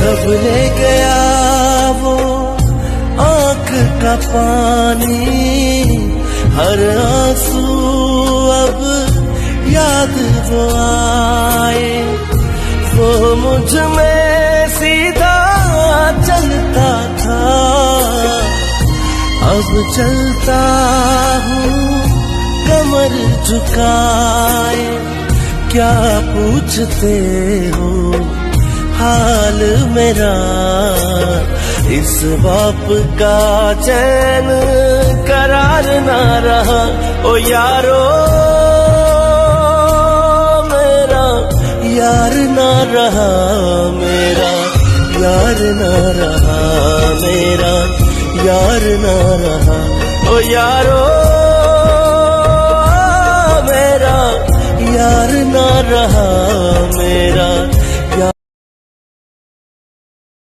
सब ले गया वो आँख का पानी, हर आंसू अब याद वो आए। वो मुझ में सीधा चलता था, अब चलता हूँ कमर झुकाए। क्या पूछते हो हाल मेरा, इस बाप का चैन करार ना रहा। ओ यारो मेरा यार ना रहा, मेरा यार ना रहा, मेरा यार ना रहा। ओ यारो मेरा यार ना रहा, मेरा